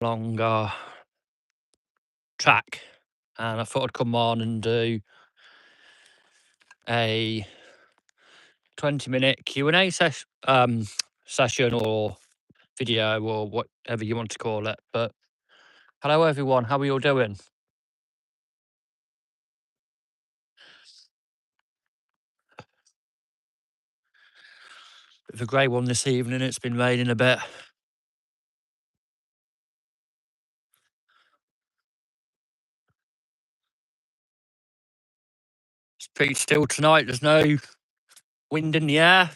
along our track, and I thought I'd come on and do a 20-minute Q&A session or video or whatever you want to call it. But hello everyone, how are you all doing? Bit of a grey one this evening, it's been raining a bit. It's pretty still tonight, there's no wind in the air.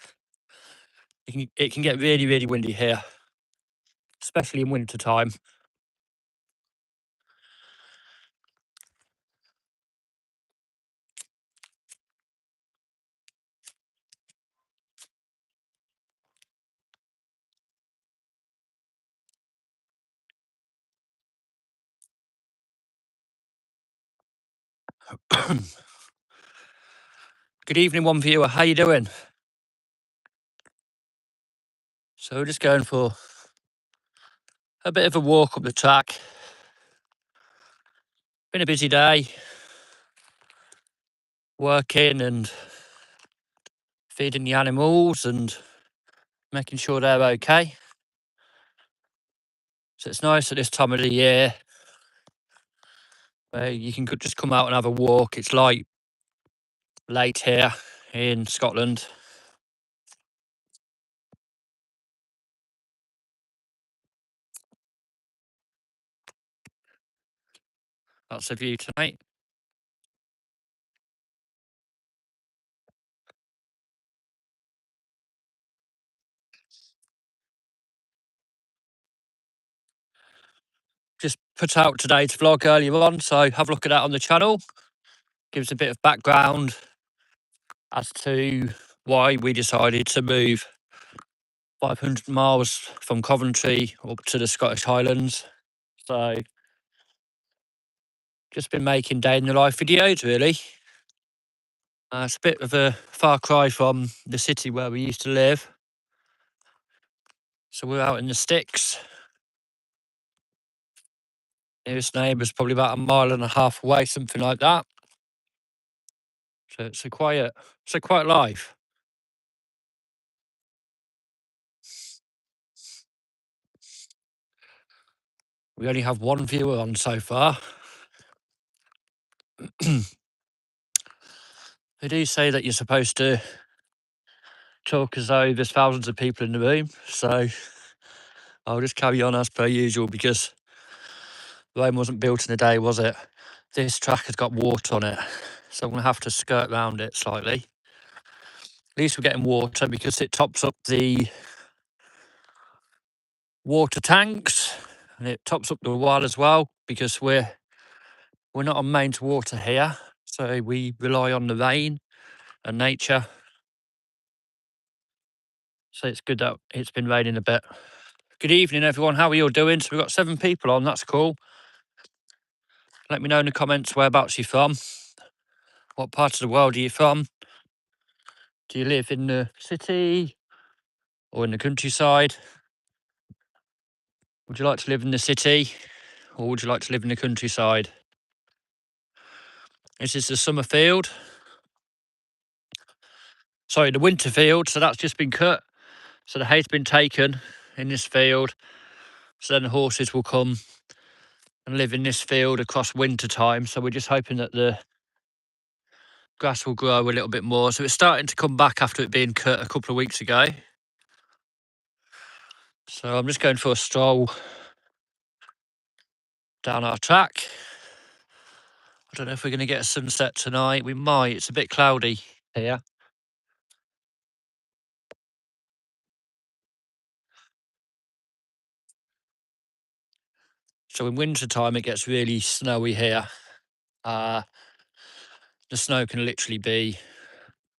It can get really, really windy here, especially in winter time. Good evening, one viewer, how you doing? So we're just going for a bit of a walk up the track. Been a busy day, working and feeding the animals and making sure they're okay. So it's nice at this time of the year where you can just come out and have a walk. It's light late here in Scotland. That's the view tonight. Just put out today's vlog earlier on, so have a look at that on the channel. Gives a bit of background as to why we decided to move 500 miles from Coventry up to the Scottish Highlands. So just been making day in the life videos, really. It's a bit of a far cry from the city where we used to live. So we're out in the sticks. Nearest neighbour's probably about 1.5 miles away, something like that. So it's a quiet life. We only have one viewer on so far. They do say that you're supposed to talk as though there's thousands of people in the room. So I'll just carry on as per usual because Rome wasn't built in a day, was it? This track has got water on it, so I'm going to have to skirt around it slightly. At least we're getting water because it tops up the water tanks and it tops up the well as well because we're not on mains water here, so we rely on the rain and nature. So it's good that it's been raining a bit. Good evening, everyone. How are you all doing? So we've got 7 people on. That's cool. Let me know in the comments whereabouts you're from. What part of the world are you from? Do you live in the city or in the countryside? Would you like to live in the city or would you like to live in the countryside? This is the summer field. Sorry, the winter field. So that's just been cut. So the hay's been taken in this field. So then the horses will come and live in this field across winter time. So we're just hoping that the grass will grow a little bit more. So it's starting to come back after it being cut a couple of weeks ago. So I'm just going for a stroll down our track. I don't know if we're going to get a sunset tonight. We might. It's a bit cloudy here. So in winter time, it gets really snowy here. The snow can literally be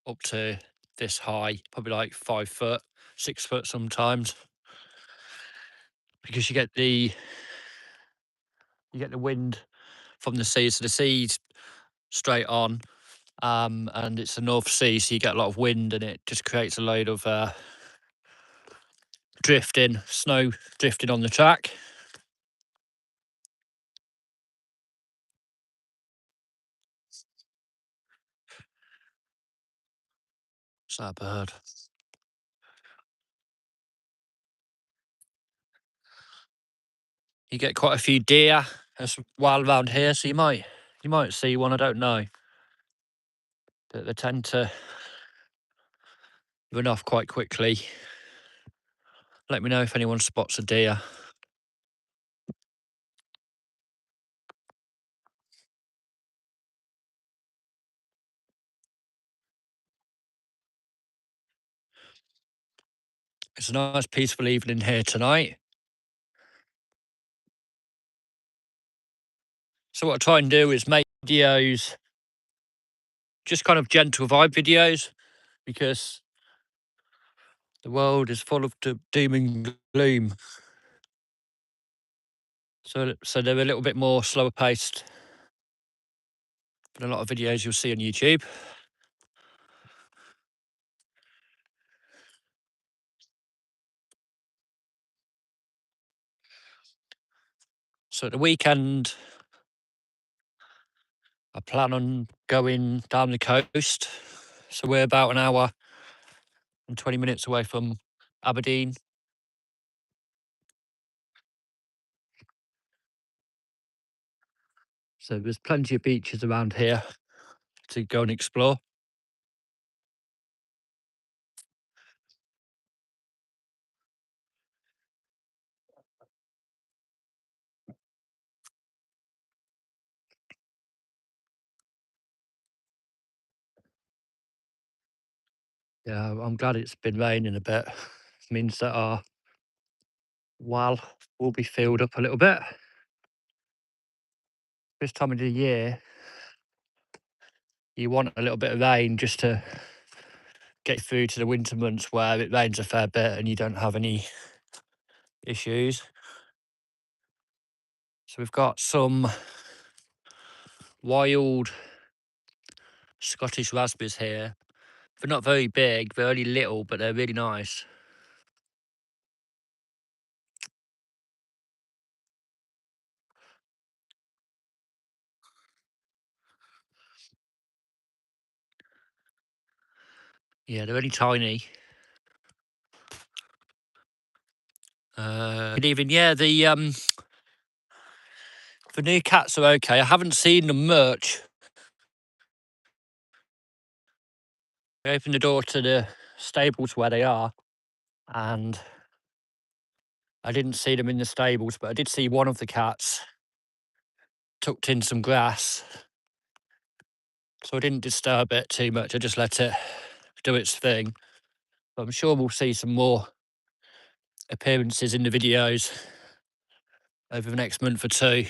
up to this high, probably like 5 foot, 6 foot sometimes, because you get the wind from the sea. So the sea's straight on, and it's the North Sea, so you get a lot of wind, and it just creates a load of snow drifting on the track. What's that bird? You get quite a few deer as well around here, so you might see one. I don't know, but they tend to run off quite quickly. Let me know if anyone spots a deer. It's a nice peaceful evening here tonight. So what I try and do is make videos, just kind of gentle vibe videos, because the world is full of doom and gloom. So they're a little bit more slower paced than a lot of videos you'll see on YouTube. So at the weekend, I plan on going down the coast. So we're about an hour and 20 minutes away from Aberdeen. So there's plenty of beaches around here to go and explore. Yeah, I'm glad it's been raining a bit. It means that our well will be filled up a little bit. This time of the year, you want a little bit of rain just to get through to the winter months where it rains a fair bit and you don't have any issues. So we've got some wild Scottish raspberries here. They're not very big, they're only little, but they're really nice. Yeah, they're only tiny. Good evening. Yeah, the new cats are okay. I haven't seen them much. I opened the door to the stables where they are, and I didn't see them in the stables, but I did see one of the cats tucked in some grass. So I didn't disturb it too much. I just let it do its thing. But I'm sure we'll see some more appearances in the videos over the next month or two.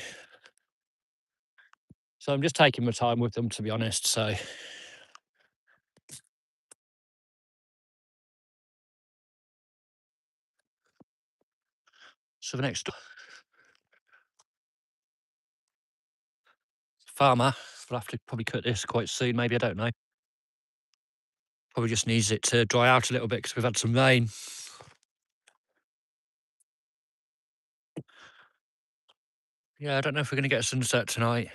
So I'm just taking my time with them, to be honest. So the next farmer, we'll have to probably cut this quite soon. Maybe, I don't know. Probably just needs it to dry out a little bit because we've had some rain. Yeah, I don't know if we're going to get a sunset tonight.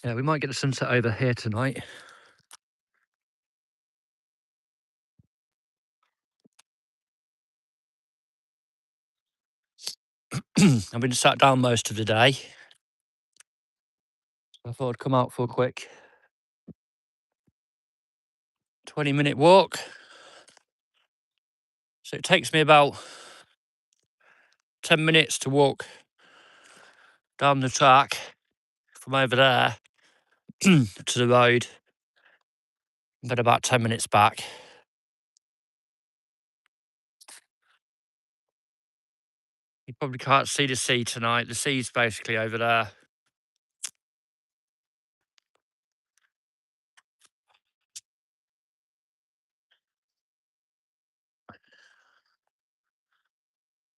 Yeah, we might get the sunset over here tonight. I've been sat down most of the day. So I thought I'd come out for a quick 20-minute walk. So it takes me about 10 minutes to walk down the track from over there to the road, and then about 10 minutes back. You probably can't see the sea tonight. The sea's basically over there.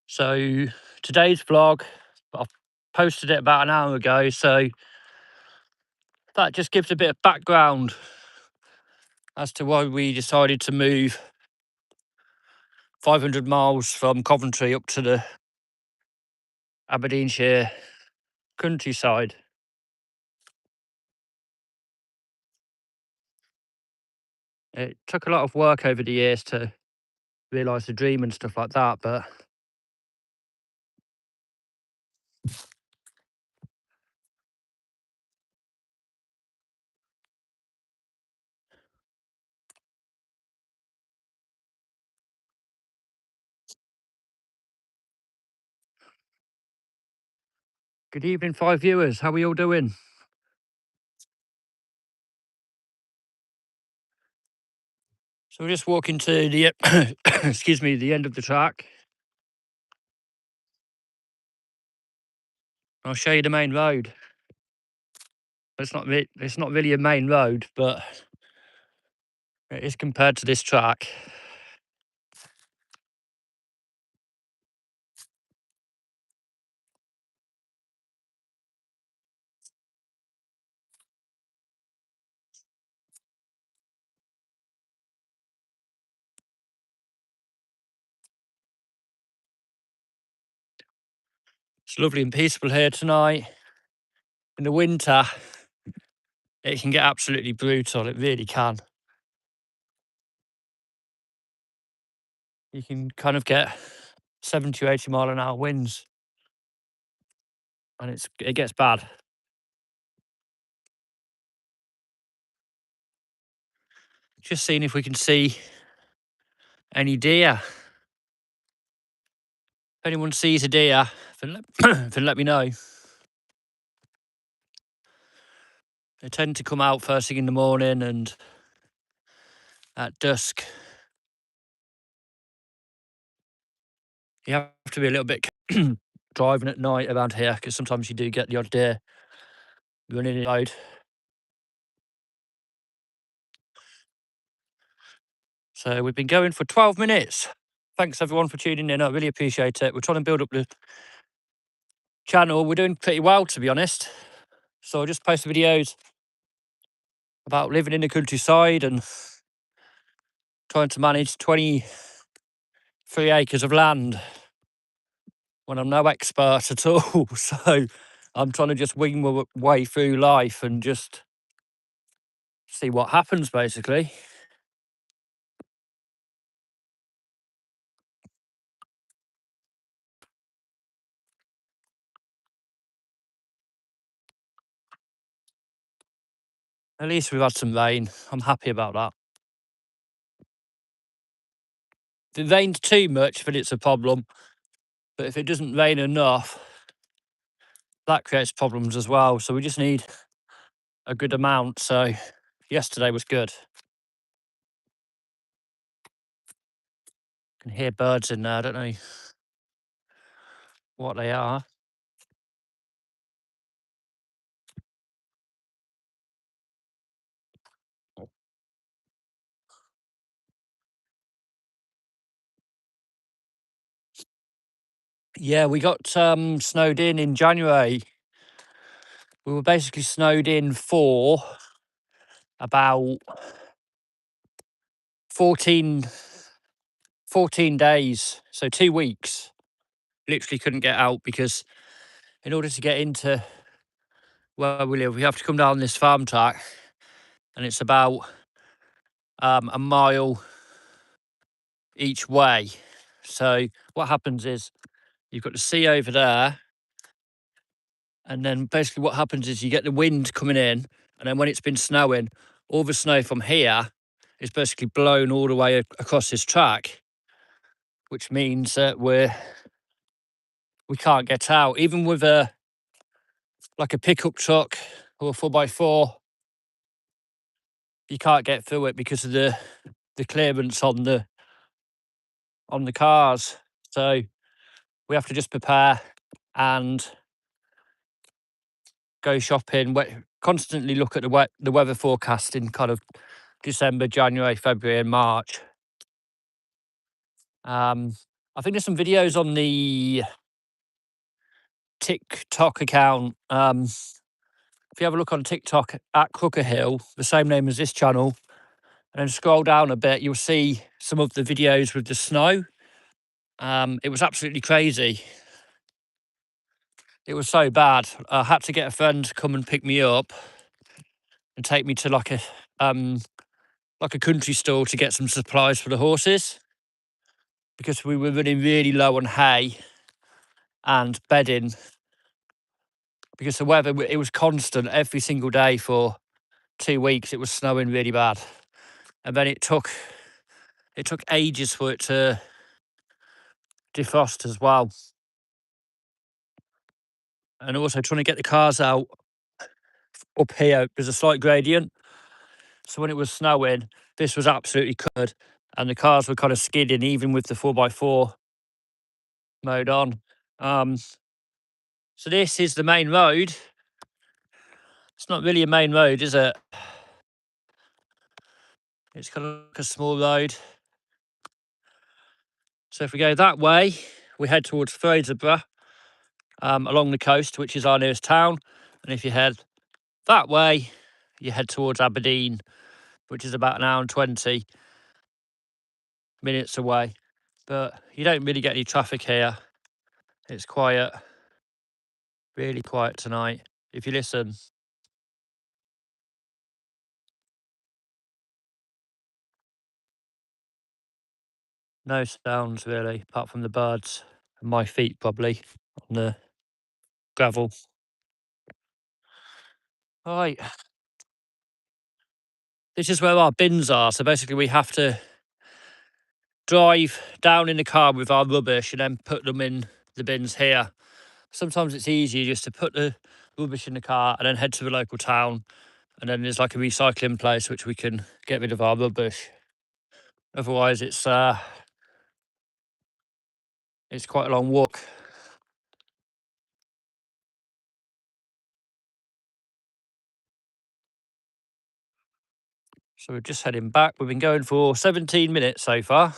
So today's vlog, I posted it about an hour ago, so that just gives a bit of background as to why we decided to move 500 miles from Coventry up to the Aberdeenshire countryside. It took a lot of work over the years to realise the dream and stuff like that, but good evening, 5 viewers. How are you all doing? So we're just walking to the excuse me, the end of the track. I'll show you the main road. It's not really a main road, but it is compared to this track. It's lovely and peaceful here tonight. In the winter, it can get absolutely brutal. It really can. You can kind of get 70 to 80 mile an hour winds, and it gets bad. Just seeing if we can see any deer. If anyone sees a deer, then let me know. They tend to come out first thing in the morning and at dusk. You have to be a little bit driving at night around here, because sometimes you do get the odd deer running in the road. So we've been going for 12 minutes. Thanks everyone for tuning in. I really appreciate it. We're trying to build up the channel. We're doing pretty well, to be honest. So I just post videos about living in the countryside and trying to manage 23 acres of land when I'm no expert at all. So I'm trying to just wing my way through life and just see what happens, basically. At least we've had some rain. I'm happy about that. If it rains too much, then it's a problem. But if it doesn't rain enough, that creates problems as well. So we just need a good amount. So yesterday was good. I can hear birds in there. I don't know what they are. Yeah, we got snowed in January. We were basically snowed in for about 14 days. So 2 weeks. Literally couldn't get out, because in order to get into where we live, we have to come down this farm track, and it's about a mile each way. So what happens is you've got the sea over there, and then basically what happens is you get the wind coming in, and then when it's been snowing, all the snow from here is basically blown all the way across this track, which means that we can't get out. Even with a pickup truck or a 4x4, you can't get through it because of the clearance on the cars. So we have to just prepare and go shopping. Constantly look at the weather forecast in kind of December, January, February, and March. I think there's some videos on the TikTok account. If you have a look on TikTok at Crooker Hill, the same name as this channel, and then scroll down a bit, you'll see some of the videos with the snow. It was absolutely crazy. It was so bad. I had to get a friend to come and pick me up and take me to like a country store to get some supplies for the horses, because we were running really low on hay and bedding, because the weather, it was constant every single day for 2 weeks. It was snowing really bad. And then it took ages for it to defrost as well. And also trying to get the cars out up here, there's a slight gradient. So when it was snowing, this was absolutely covered, and the cars were kind of skidding even with the 4x4 mode on. So this is the main road. It's not really a main road, is it? It's kind of like a small road. So if we go that way, we head towards Fraserburgh, along the coast, which is our nearest town. And if you head that way, you head towards Aberdeen, which is about an hour and 20 minutes away. But you don't really get any traffic here. It's quiet, really quiet tonight. If you listen, no sounds really, apart from the birds and my feet probably on the gravel. All right. This is where our bins are. So basically we have to drive down in the car with our rubbish and then put them in the bins here. Sometimes it's easier just to put the rubbish in the car and then head to the local town. And then there's like a recycling place which we can get rid of our rubbish. Otherwise it's quite a long walk. So we're just heading back. We've been going for 17 minutes so far.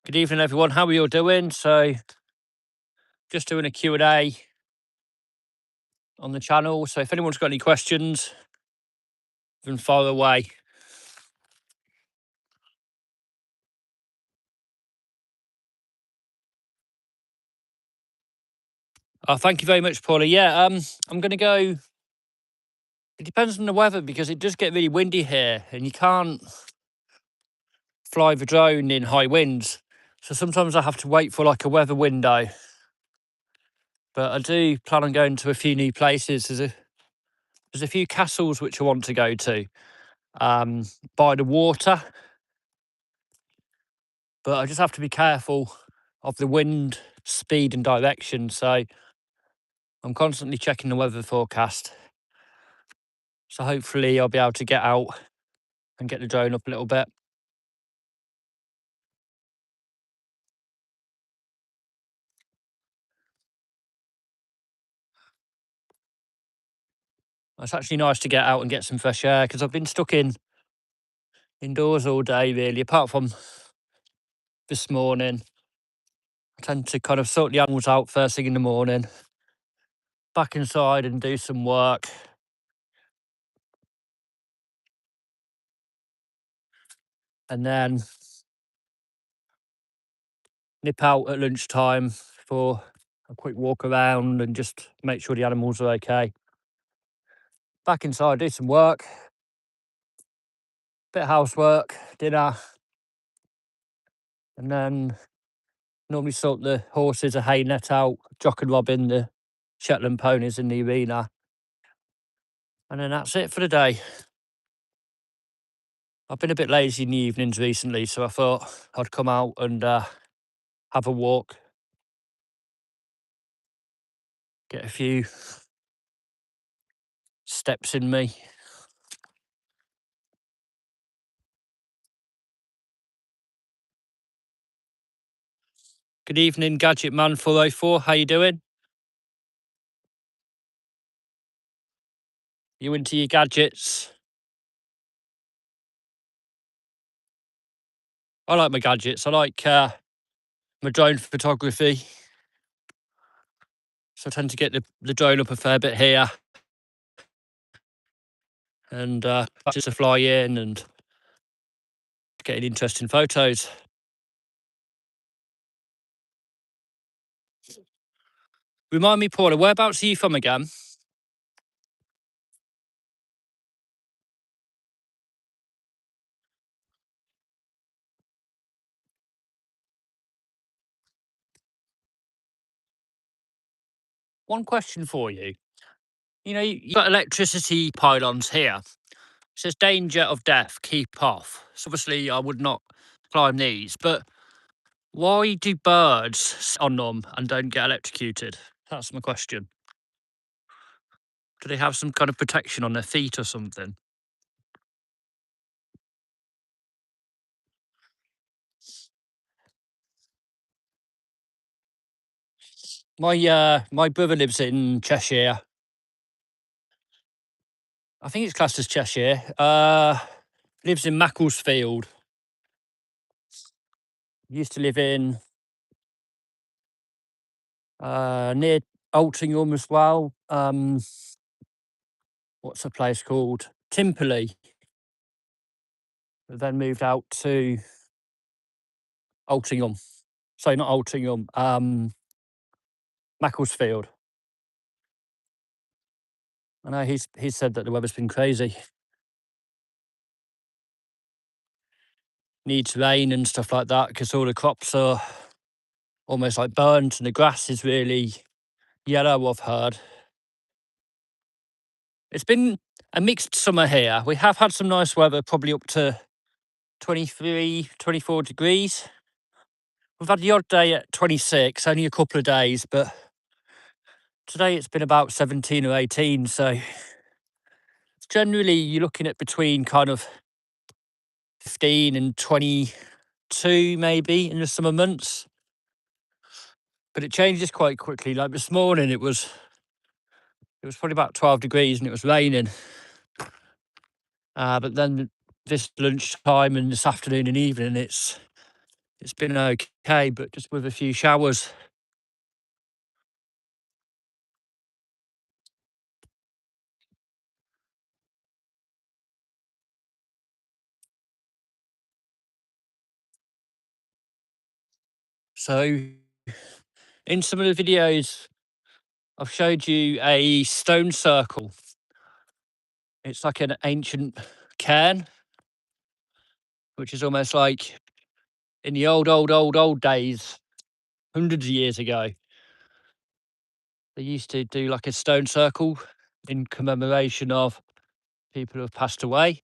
Good evening, everyone. How are you all doing? So just doing a Q&A on the channel. So if anyone's got any questions, then fire away. Oh, thank you very much, Paula. Yeah, I'm going to go. It depends on the weather, because it does get really windy here and you can't fly the drone in high winds. So sometimes I have to wait for like a weather window. But I do plan on going to a few new places. There's a few castles which I want to go to by the water. But I just have to be careful of the wind, speed and direction. So I'm constantly checking the weather forecast. So hopefully I'll be able to get out and get the drone up a little bit. It's actually nice to get out and get some fresh air, because I've been stuck indoors all day really, apart from this morning. I tend to kind of sort the animals out first thing in the morning, back inside and do some work. And then nip out at lunchtime for a quick walk around and just make sure the animals are okay. Back inside, do some work, bit of housework, dinner, and then normally sort the horses a hay net out, Jock and Robin, the Shetland ponies in the arena. And then that's it for the day. I've been a bit lazy in the evenings recently, so I thought I'd come out and have a walk, get a few steps in me. Good evening, Gadget Man 404. How you doing? You into your gadgets? I like my gadgets. I like my drone photography. So I tend to get the drone up a fair bit here and just to fly in and getting interesting photos. Remind me, Paula, whereabouts are you from again? One question for you. You know, you've got electricity pylons here. It says danger of death, keep off. So obviously I would not climb these, but why do birds sit on them and don't get electrocuted? That's my question. Do they have some kind of protection on their feet or something? My brother lives in Cheshire. I think it's classed as Cheshire. Lives in Macclesfield. Used to live in near Altrincham as well. What's the place called? Timperley. Then moved out to Altrincham. Sorry, not Altrincham. Macclesfield. I know he's said that the weather's been crazy. Needs rain and stuff like that because all the crops are almost like burnt and the grass is really yellow, I've heard. It's been a mixed summer here. We have had some nice weather, probably up to 23, 24 degrees. We've had the odd day at 26, only a couple of days, but today it's been about 17 or 18. So generally you're looking at between kind of 15 and 22 maybe in the summer months. But it changes quite quickly. Like this morning it was probably about 12 degrees and it was raining. But then this lunchtime and this afternoon and evening it's been okay, but just with a few showers. So in some of the videos, I've showed you a stone circle. It's like an ancient cairn, which is almost like in the old days, hundreds of years ago, they used to do like a stone circle in commemoration of people who have passed away.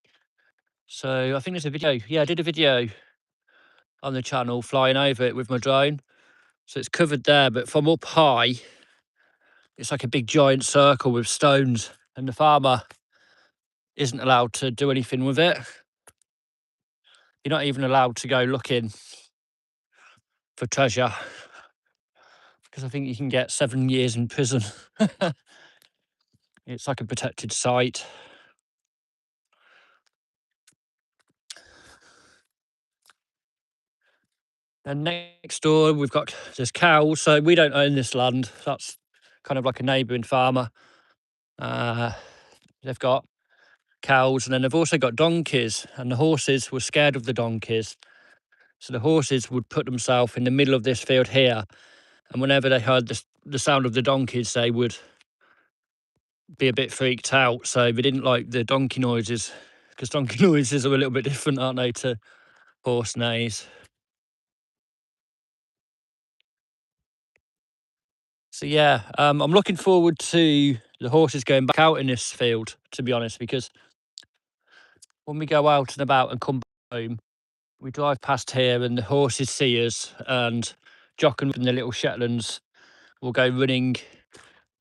So I think there's a video. Yeah, I did a video on the channel flying over it with my drone. So it's covered there, but from up high, it's like a big giant circle with stones, and the farmer isn't allowed to do anything with it. You're not even allowed to go looking for treasure because I think you can get 7 years in prison. It's like a protected site. And next door, there's cows. So we don't own this land. That's kind of like a neighbouring farmer. They've got cows and then they've also got donkeys, and the horses were scared of the donkeys. So the horses would put themselves in the middle of this field here. And whenever they heard the sound of the donkeys, they would be a bit freaked out. So they didn't like the donkey noises because donkey noises are a little bit different, aren't they, to horse neighs. So yeah, I'm looking forward to the horses going back out in this field, to be honest, because when we go out and about and come back home, we drive past here and the horses see us, and Jock and the little Shetlands will go running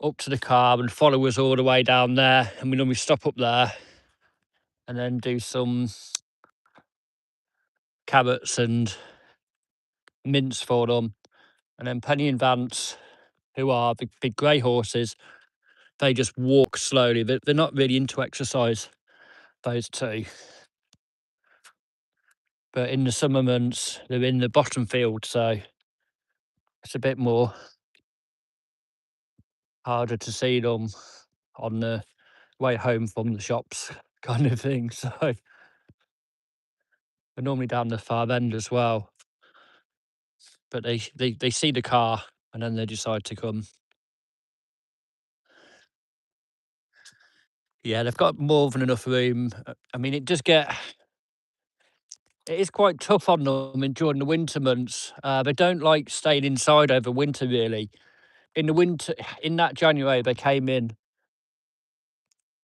up to the car and follow us all the way down there. And we normally stop up there and then do some carrots and mince for them. And then Penny and Vance, who are big grey horses, they just walk slowly. They're not really into exercise, those two. But in the summer months, they're in the bottom field. So it's a bit more harder to see them on the way home from the shops kind of thing. So they're normally down the far end as well, but they see the car and then they decide to come. Yeah, they've got more than enough room. I mean, it is quite tough on them during the winter months. They don't like staying inside over winter, really. In the winter, in that January, they came in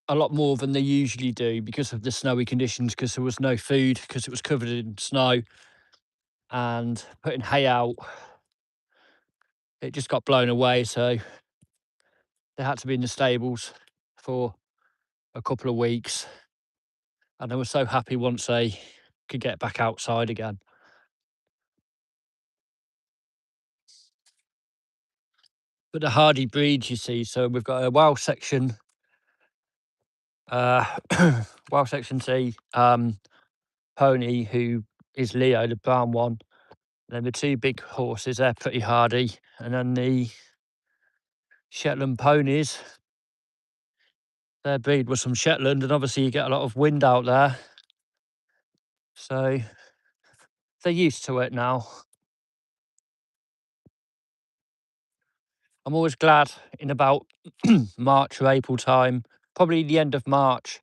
a lot more than they usually do because of the snowy conditions, because there was no food, because it was covered in snow, and putting hay out, it just got blown away. So they had to be in the stables for a couple of weeks, and they were so happy once they could get back outside again. But the hardy breeds, you see, so we've got a wild section, uh, wild section C pony, who is Leo, the brown one. And then the two big horses, they're pretty hardy, and then the Shetland ponies, their breed was from Shetland, and obviously you get a lot of wind out there, so they're used to it now. I'm always glad in about March or April time, probably the end of March.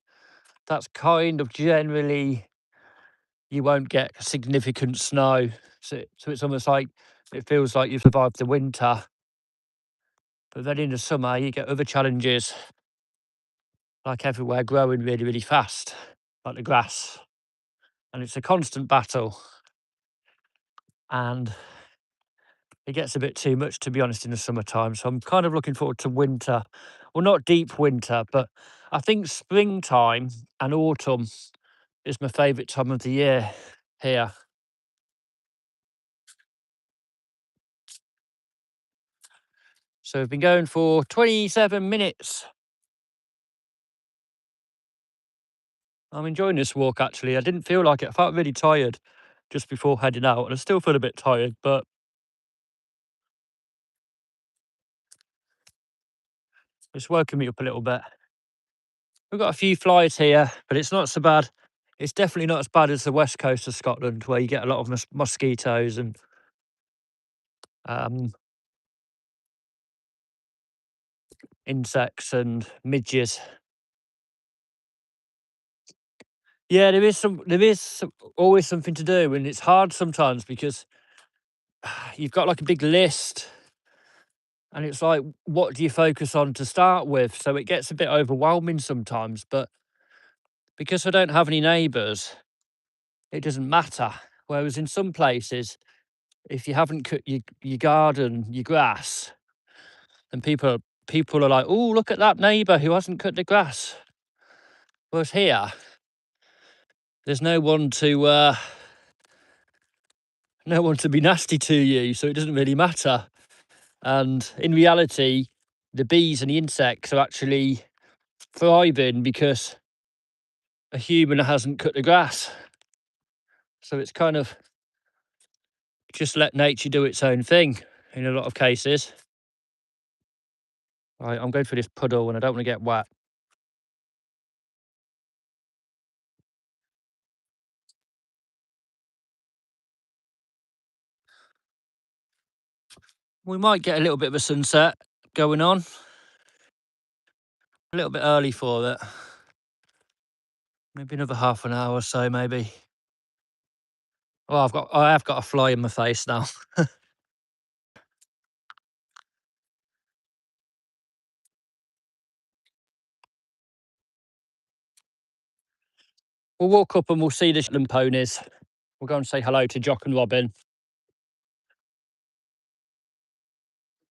That's kind of generally, you won't get significant snow. So it's almost like it feels like you've survived the winter. But then in the summer, you get other challenges, like everywhere growing really, really fast, like the grass. And it's a constant battle. And it gets a bit too much, to be honest, in the summertime. So I'm kind of looking forward to winter. Well, not deep winter, but I think springtime and autumn is my favourite time of the year here. So we've been going for 27 minutes. I'm enjoying this walk, actually. I didn't feel like it. I felt really tired just before heading out, and I still feel a bit tired, but it's woken me up a little bit. We've got a few flies here, but it's not so bad. It's definitely not as bad as the west coast of Scotland, where you get a lot of mosquitoes and um, insects and midges. Yeah, always something to do, and it's hard sometimes because you've got like a big list, and it's like, what do you focus on to start with? So it gets a bit overwhelming sometimes, but because I don't have any neighbours, it doesn't matter. Whereas in some places, if you haven't cut your garden, your grass, then people are like, oh, look at that neighbour who hasn't cut the grass. Whereas here, there's no one to be nasty to you, so it doesn't really matter. And in reality, the bees and the insects are actually thriving because a human hasn't cut the grass. So it's kind of just let nature do its own thing in a lot of cases. Right, I'm going for this puddle and I don't want to get wet. We might get a little bit of a sunset going on. A little bit early for it. Maybe another half an hour or so, maybe. Oh, I have got a fly in my face now. We'll walk up and we'll see the Shetland ponies. We'll go and say hello to Jock and Robin.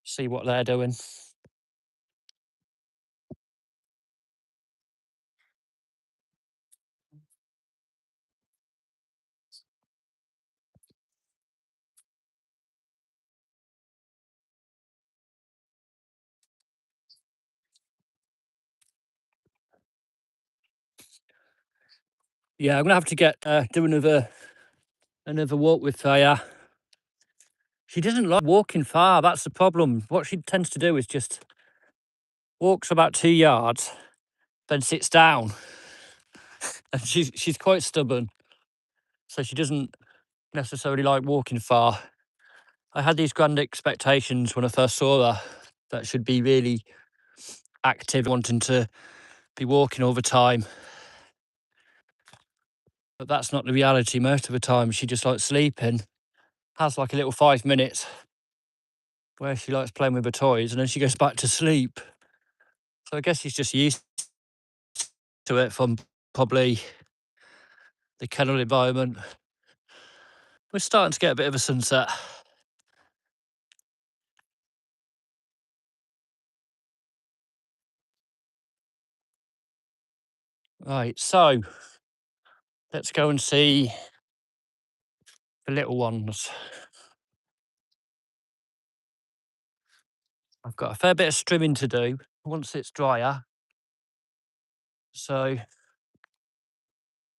See what they're doing. Yeah, I'm gonna have to do another walk with She doesn't like walking far. That's the problem. What she tends to do is just walks about 2 yards, then sits down. And she's quite stubborn, so she doesn't necessarily like walking far. I had these grand expectations when I first saw her that she'd be really active, wanting to be walking all the time. But that's not the reality. Most of the time, she just likes sleeping, has like a little 5 minutes where she likes playing with her toys, and then she goes back to sleep. So I guess she's just used to it from probably the kennel environment. We're starting to get a bit of a sunset. Right, so let's go and see the little ones. I've got a fair bit of strimming to do once it's drier. So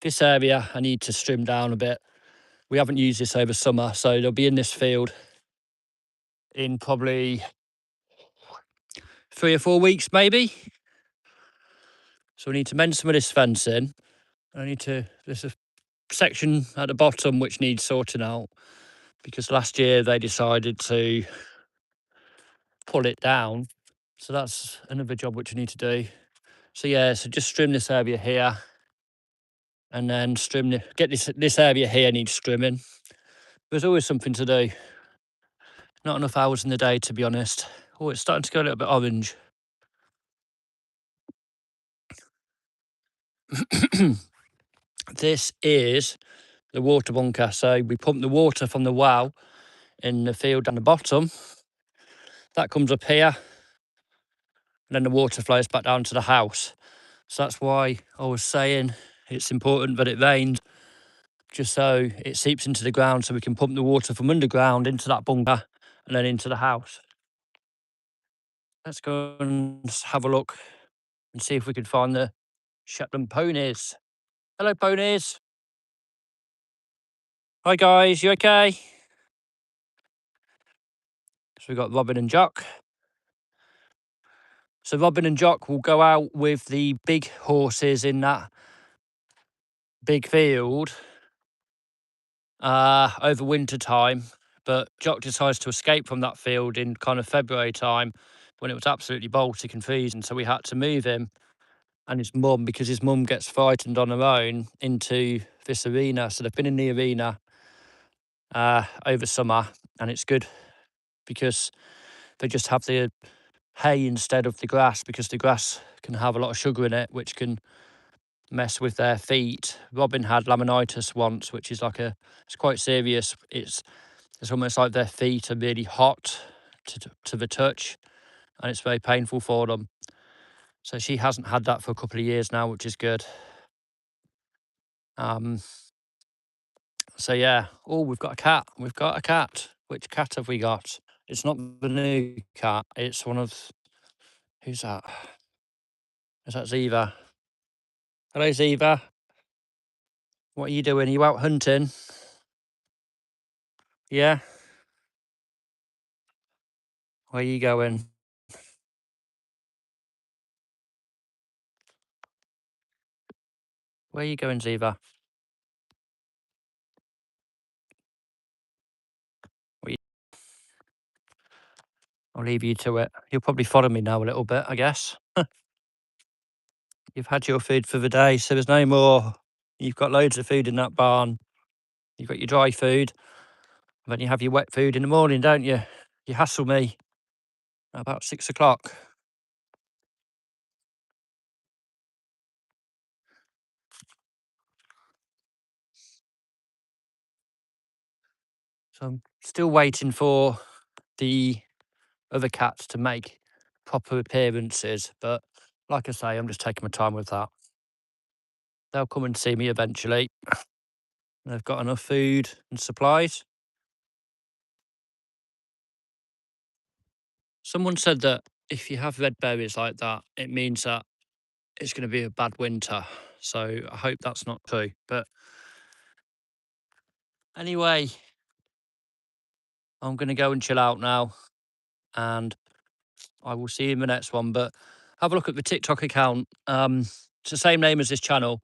this area I need to trim down a bit. We haven't used this over summer, so they'll be in this field in probably 3 or 4 weeks, maybe. So we need to mend some of this fencing. There's a section at the bottom which needs sorting out because last year they decided to pull it down. So that's another job which I need to do. So yeah, so just trim this area here and then get this area here needs trimming. There's always something to do. Not enough hours in the day, to be honest. Oh, it's starting to go a little bit orange. This is the water bunker. So we pump the water from the well in the field down the bottom. That comes up here. And then the water flows back down to the house. So that's why I was saying it's important that it rains, just so it seeps into the ground so we can pump the water from underground into that bunker and then into the house. Let's go and have a look and see if we can find the Shetland ponies. Hello, ponies. Hi, guys. You okay? So we've got Robin and Jock. So Robin and Jock will go out with the big horses in that big field over winter time. But Jock decides to escape from that field in kind of February time when it was absolutely Baltic and freezing. So we had to move him and his mum, because his mum gets frightened on her own, into this arena. So they've been in the arena over summer, and it's good because they just have the hay instead of the grass, because the grass can have a lot of sugar in it, which can mess with their feet. Robin had laminitis once, which is it's quite serious. It's almost like their feet are really hot to the touch, and it's very painful for them. So she hasn't had that for a couple of years now, which is good. So yeah. Oh, we've got a cat. We've got a cat. Which cat have we got? It's not the new cat. It's one of... Who's that? Is that Ziva? Hello, Ziva. What are you doing? Are you out hunting? Yeah? Where are you going? Where are you going, Ziva? I'll leave you to it. You'll probably follow me now a little bit, I guess. You've had your food for the day, so there's no more. You've got loads of food in that barn. You've got your dry food, and then you have your wet food in the morning, don't you? You hassle me at about 6 o'clock. So I'm still waiting for the other cats to make proper appearances, but like I say, I'm just taking my time with that. They'll come and see me eventually. They've got enough food and supplies. Someone said that if you have red berries like that, it means that it's going to be a bad winter. So I hope that's not true. But anyway, I'm going to go and chill out now, and I will see you in the next one. But have a look at the TikTok account. It's the same name as this channel,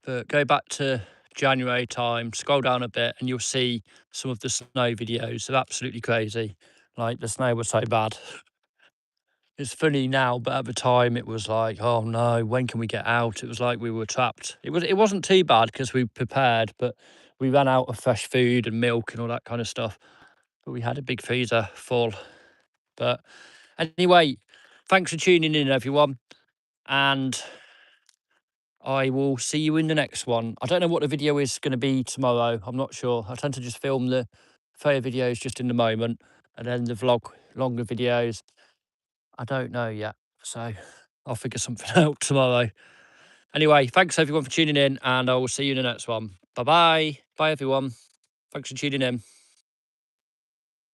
but go back to January time, scroll down a bit, and you'll see some of the snow videos. They're absolutely crazy. Like, the snow was so bad. It's funny now, but at the time it was like, oh no, when can we get out? It was like we were trapped. It wasn't too bad because we prepared, but we ran out of fresh food and milk and all that kind of stuff. But we had a big freezer full. But anyway, thanks for tuning in, everyone. And I will see you in the next one. I don't know what the video is going to be tomorrow. I'm not sure. I tend to just film the fair videos just in the moment, and then the vlog longer videos. I don't know yet. So I'll figure something out tomorrow. Anyway, thanks everyone for tuning in, and I will see you in the next one. Bye-bye. Bye, everyone. Thanks for tuning in.